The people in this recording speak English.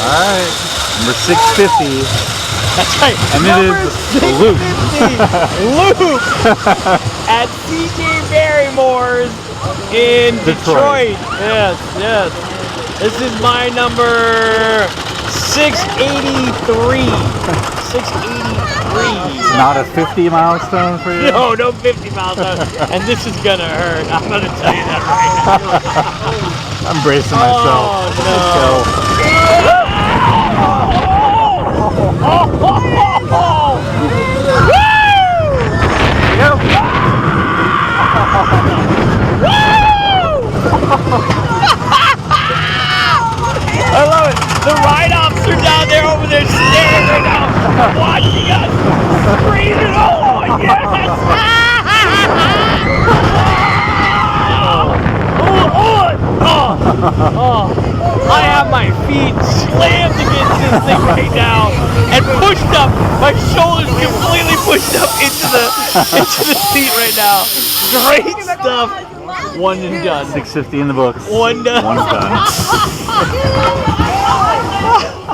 Alright, number 650. That's right. And Number it is a loop. 650, loop at cjbarrymores in Detroit. Yes, yes. This is my number 683. 683. Not a 50 milestone for you? No, no 50 milestones. And this is gonna hurt. I'm gonna tell you that right now. I'm bracing myself. Oh no. I love it. The ride ops are down there over there staring right now, watching us, screaming, oh yes! I have my feet slammed against this thing right now and pushed up. My shoulders completely pushed up into the seat right now. Great stuff. One and done. 650 in the books. One done. One done.